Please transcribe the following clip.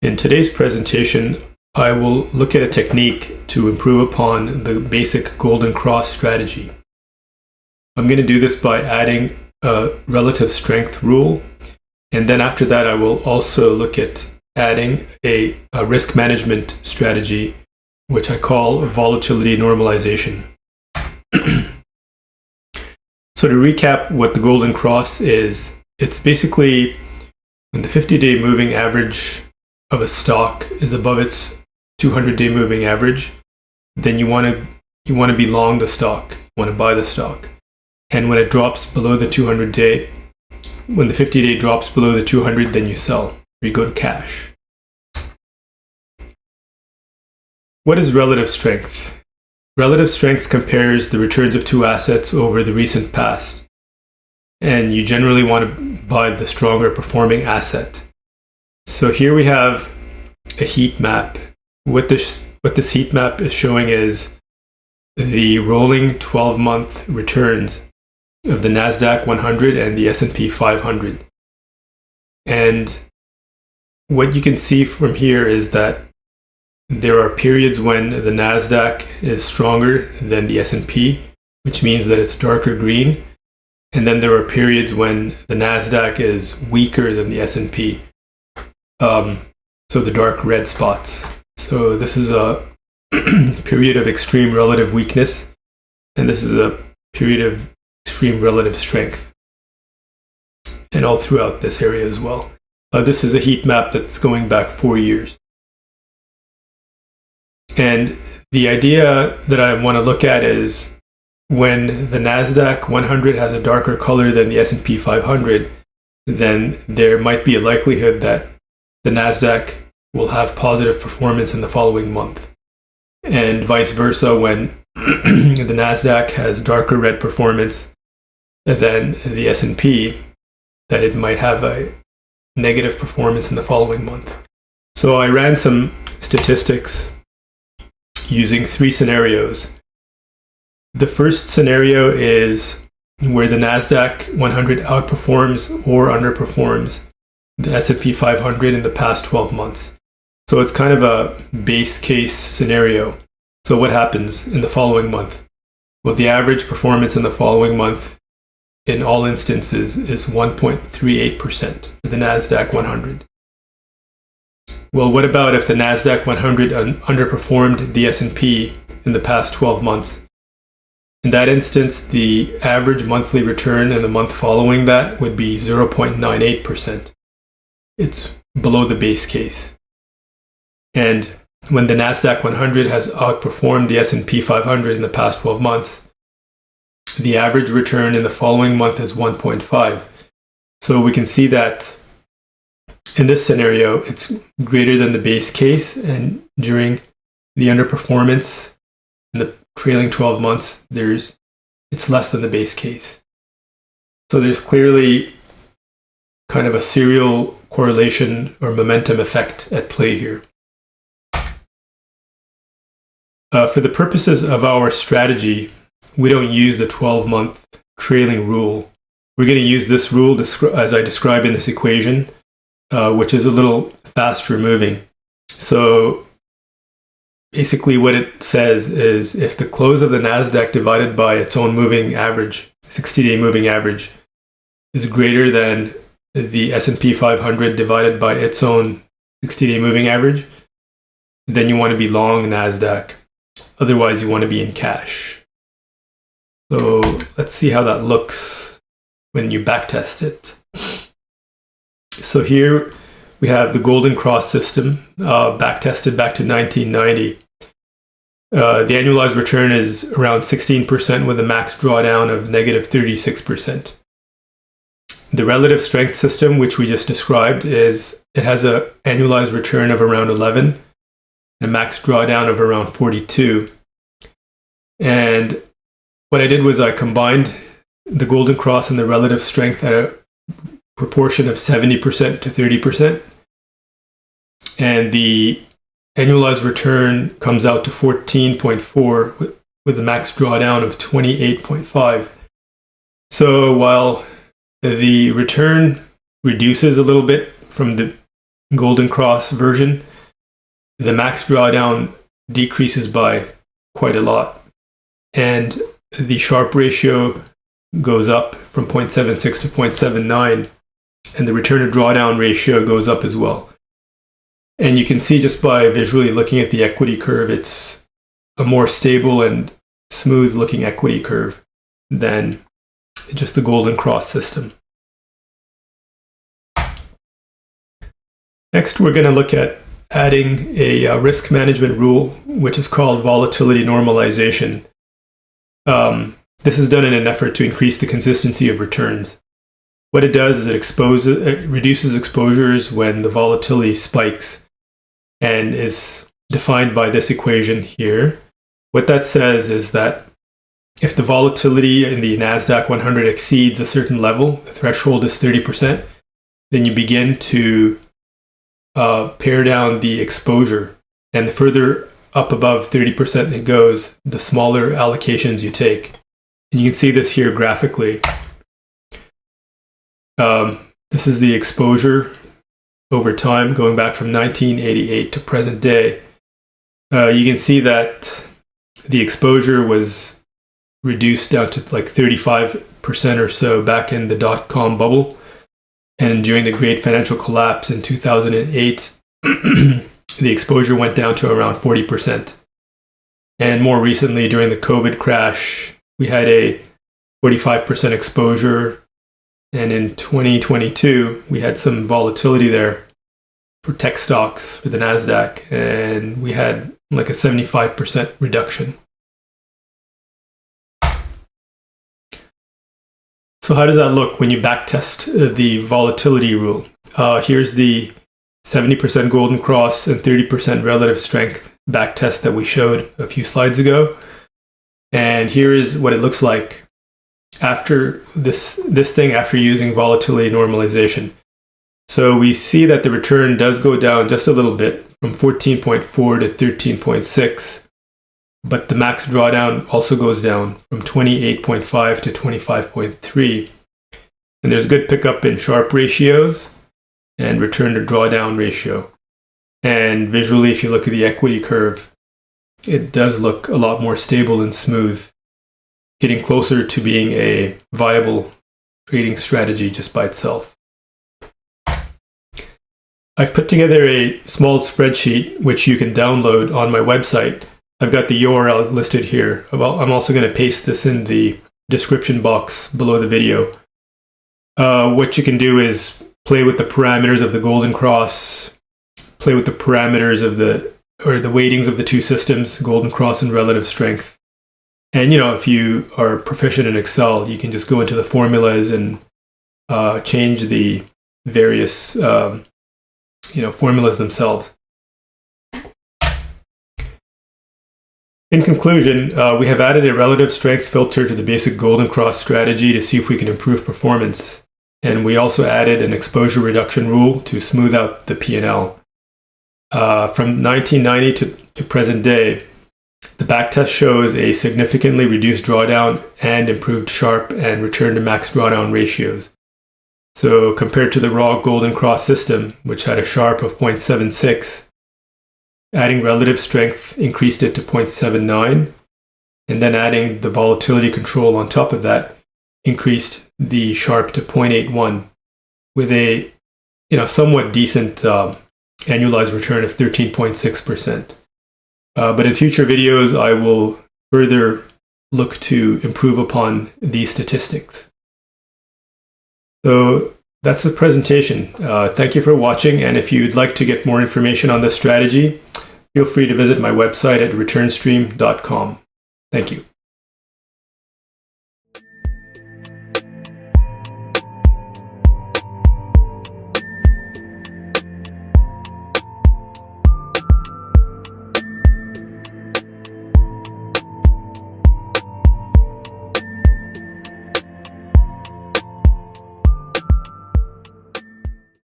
In today's presentation, I will look at a technique to improve upon the basic Golden Cross strategy. I'm going to do this by adding a relative strength rule, and then after that I will also look at adding a risk management strategy, which I call volatility normalization. So to recap what the Golden Cross is, it's basically when the 50-day moving average of a stock is above its 200-day moving average, then you want to be long the stock, you want to buy the stock. And when it drops below the 200-day, when the 50-day drops below the 200, then you sell, or you go to cash. What is relative strength? Relative strength compares the returns of two assets over the recent past, and you generally want to buy the stronger performing asset. So here we have a heat map. What this heat map is showing is the rolling 12-month returns of the NASDAQ 100 and the S&P 500. And what you can see from here is that there are periods when the NASDAQ is stronger than the S&P, which means that it's darker green. And then there are periods when the NASDAQ is weaker than the S&P. So the dark red spots. So this is a period of extreme relative weakness, and this is a period of extreme relative strength. And all throughout this area as well. This is a heat map that's going back 4 years. And the idea that I want to look at is when the NASDAQ 100 has a darker color than the S&P 500, then there might be a likelihood that the NASDAQ will have positive performance in the following month. And vice versa, when the NASDAQ has darker red performance than the S&P, that it might have a negative performance in the following month. So I ran some statistics using 3 scenarios. The first scenario is where the NASDAQ 100 outperforms or underperforms the S&P 500 in the past 12 months. So it's kind of a base case scenario. So what happens in the following month? Well, the average performance in the following month in all instances is 1.38% for the NASDAQ 100. Well, what about if the NASDAQ 100 underperformed the S&P in the past 12 months? In that instance, the average monthly return in the month following that would be 0.98%. It's below the base case. And when the NASDAQ 100 has outperformed the S&P 500 in the past 12 months, the average return in the following month is 1.5. So we can see that in this scenario, it's greater than the base case, and during the underperformance in the trailing 12 months, it's less than the base case. So there's clearly kind of a serial correlation or momentum effect at play here. For the purposes of our strategy, we don't use the 12-month trailing rule. We're going to use this rule as I describe in this equation, which is a little faster moving. So basically what it says is if the close of the NASDAQ divided by its own moving average, 60-day moving average, is greater than the S&P 500 divided by its own 60-day moving average, then you want to be long NASDAQ. Otherwise, you want to be in cash. So let's see how that looks when you backtest it. So here we have the Golden Cross system, backtested back to 1990. The annualized return is around 16% with a max drawdown of negative 36%. The relative strength system, which we just described, it has an annualized return of around 11 and a max drawdown of around 42. And what I did was I combined the Golden Cross and the relative strength at a proportion of 70% to 30%. And the annualized return comes out to 14.4 with a max drawdown of 28.5. So while the return reduces a little bit from the Golden Cross version, the max drawdown decreases by quite a lot. And the Sharpe ratio goes up from 0.76 to 0.79, and the return to drawdown ratio goes up as well. And you can see just by visually looking at the equity curve, it's a more stable and smooth looking equity curve than just the Golden Cross system. Next, we're going to look at adding a risk management rule, which is called Volatility Normalization. This is done in an effort to increase the consistency of returns. What it does is it reduces exposures when the volatility spikes, and is defined by this equation here. What that says is that if the volatility in the NASDAQ 100 exceeds a certain level, the threshold is 30%, then you begin to pare down the exposure. And the further up above 30% it goes, the smaller allocations you take. And you can see this here graphically. This is the exposure over time going back from 1988 to present day. You can see that the exposure was reduced down to like 35% or so back in the dot-com bubble. And during the great financial collapse in 2008, the exposure went down to around 40%. And more recently, during the COVID crash, we had a 45% exposure. And in 2022, we had some volatility there for tech stocks for the NASDAQ, and we had like a 75% reduction. So how does that look when you backtest the volatility rule? Here's the 70% Golden Cross and 30% relative strength backtest that we showed a few slides ago. And here is what it looks like after this thing, after using volatility normalization. So we see that the return does go down just a little bit from 14.4 to 13.6, but the max drawdown also goes down from 28.5 to 25.3. And there's good pickup in Sharpe ratios and return to drawdown ratio. And visually, if you look at the equity curve, it does look a lot more stable and smooth, getting closer to being a viable trading strategy just by itself. I've put together a small spreadsheet which you can download on my website. I've got the URL listed here. I'm also going to paste this in the description box below the video. What you can do is play with the parameters of the Golden Cross, play with the parameters of the weightings of the two systems, Golden Cross and relative strength. And, if you are proficient in Excel, you can just go into the formulas and change the various, formulas themselves. In conclusion, we have added a relative strength filter to the basic Golden Cross strategy to see if we can improve performance. And we also added an exposure reduction rule to smooth out the P&L. From 1990 to present day, the backtest shows a significantly reduced drawdown and improved Sharpe and return to max drawdown ratios. So compared to the raw Golden Cross system, which had a Sharpe of 0.76, adding relative strength increased it to 0.79, and then adding the volatility control on top of that increased the Sharpe to 0.81 with a somewhat decent annualized return of 13.6%. But in future videos, I will further look to improve upon these statistics. So that's the presentation. Thank you for watching, and if you'd like to get more information on this strategy, feel free to visit my website at returnstream.com. Thank you.